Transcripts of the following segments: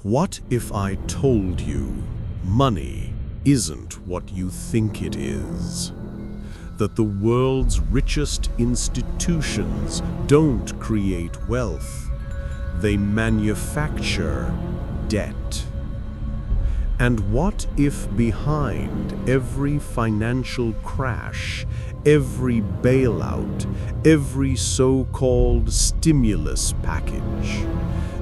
What if I told you money isn't what you think it is? That the world's richest institutions don't create wealth, they manufacture debt. And what if behind every financial crash, every bailout, every so-called stimulus package,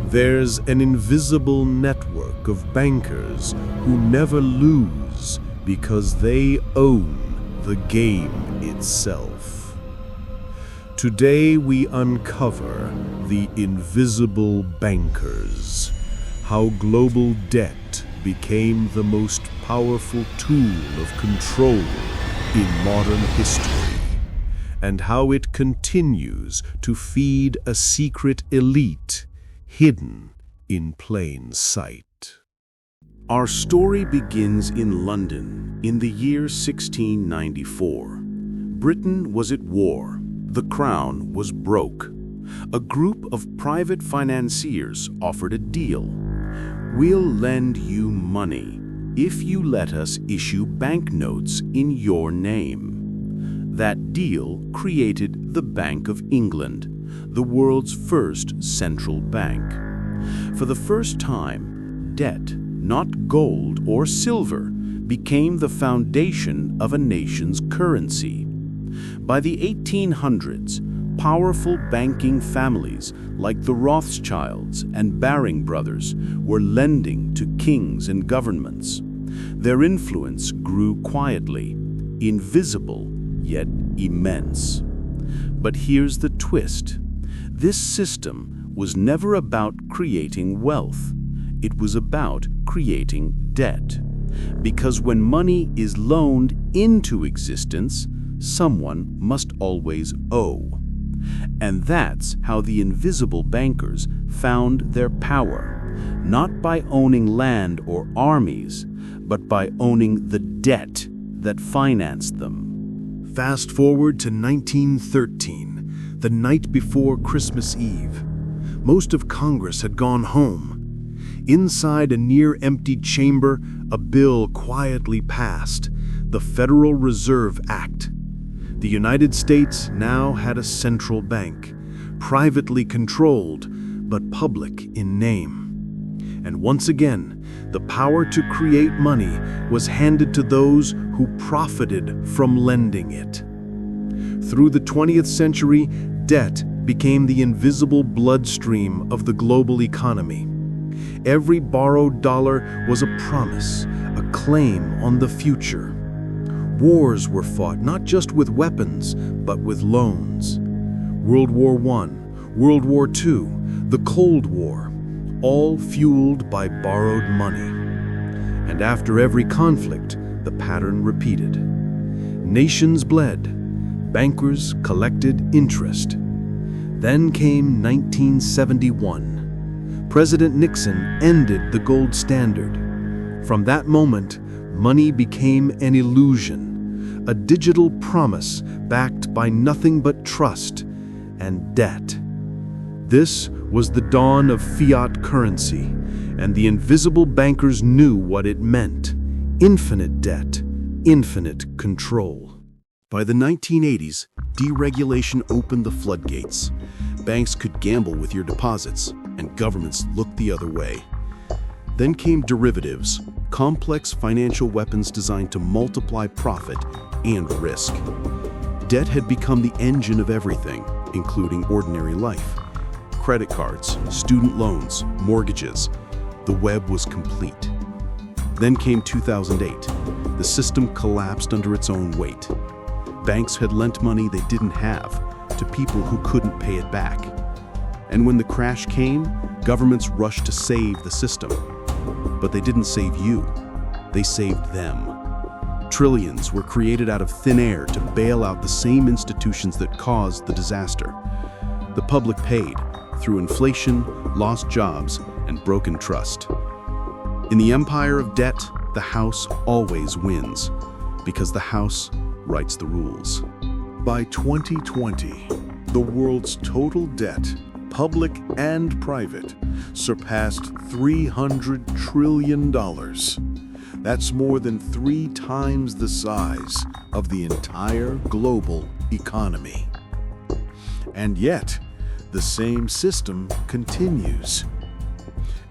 there's an invisible network of bankers who never lose because they own the game itself? Today we uncover the invisible bankers, how global debt became the most powerful tool of control in modern history, and how it continues to feed a secret elite hidden in plain sight. Our story begins in London in the year 1694. Britain was at war. The crown was broke. A group of private financiers offered a deal. We'll lend you money if you let us issue banknotes in your name. That deal created the Bank of England, the world's first central bank. For the first time, debt, not gold or silver, became the foundation of a nation's currency. By the 1800s, powerful banking families like the Rothschilds and Baring brothers were lending to kings and governments. Their influence grew quietly, invisible yet immense. But here's the twist. This system was never about creating wealth. It was about creating debt. Because when money is loaned into existence, someone must always owe. And that's how the invisible bankers found their power, not by owning land or armies, but by owning the debt that financed them. Fast forward to 1913, the night before Christmas Eve. Most of Congress had gone home. Inside a near-empty chamber, a bill quietly passed, the Federal Reserve Act. The United States now had a central bank, privately controlled, but public in name. And once again, the power to create money was handed to those who profited from lending it. Through the 20th century, debt became the invisible bloodstream of the global economy. Every borrowed dollar was a promise, a claim on the future. Wars were fought not just with weapons, but with loans. World War I, World War II, the Cold War, all fueled by borrowed money. And after every conflict, the pattern repeated. Nations bled, bankers collected interest. Then came 1971. President Nixon ended the gold standard. From that moment, money became an illusion, a digital promise backed by nothing but trust and debt. This was the dawn of fiat currency, and the invisible bankers knew what it meant: infinite debt, infinite control. By the 1980s, deregulation opened the floodgates. Banks could gamble with your deposits, and governments looked the other way. Then came derivatives, complex financial weapons designed to multiply profit and risk. Debt had become the engine of everything, including ordinary life. Credit cards, student loans, mortgages. The web was complete. Then came 2008. The system collapsed under its own weight. Banks had lent money they didn't have to people who couldn't pay it back. And when the crash came, governments rushed to save the system. But they didn't save you. They saved them. Trillions were created out of thin air to bail out the same institutions that caused the disaster. The public paid through inflation, lost jobs, and broken trust. In the empire of debt, the house always wins, because the house writes the rules. By 2020, the world's total debt public and private, surpassed $300 trillion. That's more than 3 times the size of the entire global economy. And yet, the same system continues.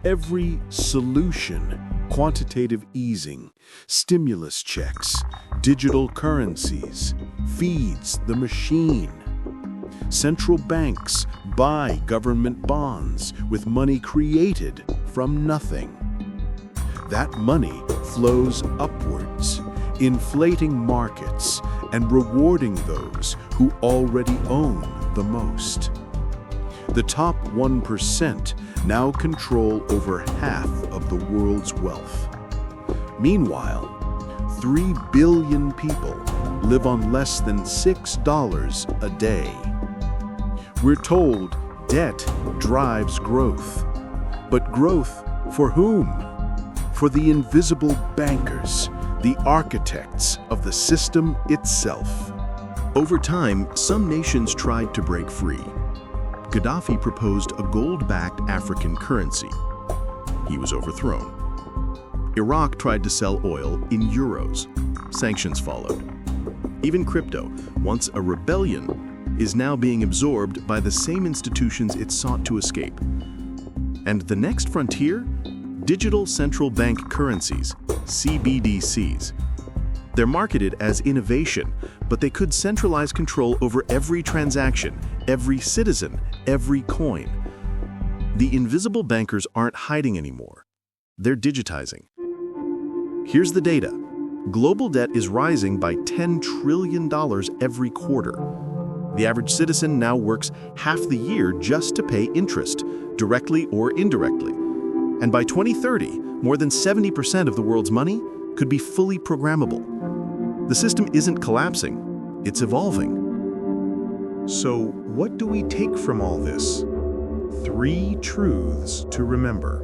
Every solution, quantitative easing, stimulus checks, digital currencies, feeds the machine. Central banks buy government bonds with money created from nothing. That money flows upwards, inflating markets and rewarding those who already own the most. The top 1% now control over half of the world's wealth. Meanwhile, 3 billion people live on less than $6 a day. We're told debt drives growth. But growth for whom? For the invisible bankers, the architects of the system itself. Over time, some nations tried to break free. Gaddafi proposed a gold-backed African currency. He was overthrown. Iraq tried to sell oil in euros. Sanctions followed. Even crypto, once a rebellion, is now being absorbed by the same institutions it sought to escape. And the next frontier? Digital central bank currencies, CBDCs. They're marketed as innovation, but they could centralize control over every transaction, every citizen, every coin. The invisible bankers aren't hiding anymore. They're digitizing. Here's the data. Global debt is rising by $10 trillion every quarter. The average citizen now works half the year just to pay interest, directly or indirectly. And by 2030, more than 70% of the world's money could be fully programmable. The system isn't collapsing, it's evolving. So, what do we take from all this? 3 truths to remember.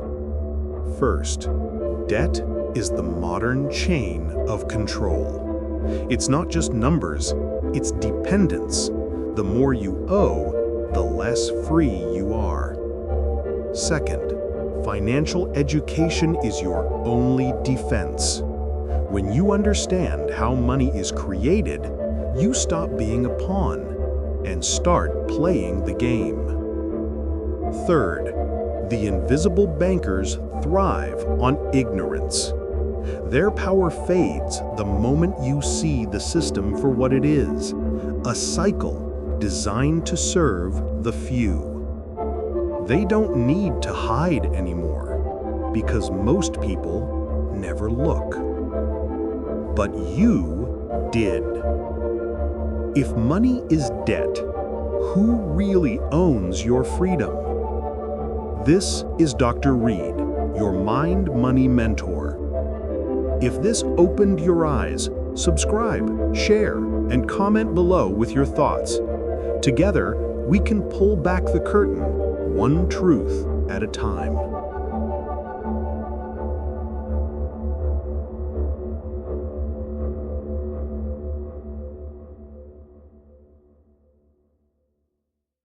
First, debt is the modern chain of control. It's not just numbers, it's dependence. The more you owe, the less free you are. Second, financial education is your only defense. When you understand how money is created, you stop being a pawn and start playing the game. Third, the invisible bankers thrive on ignorance. Their power fades the moment you see the system for what it is, a cycle designed to serve the few. They don't need to hide anymore, because most people never look. But you did. If money is debt, who really owns your freedom? This is Dr. Reid, your mind-money mentor. If this opened your eyes, subscribe, share, and comment below with your thoughts. Together, we can pull back the curtain, one truth at a time.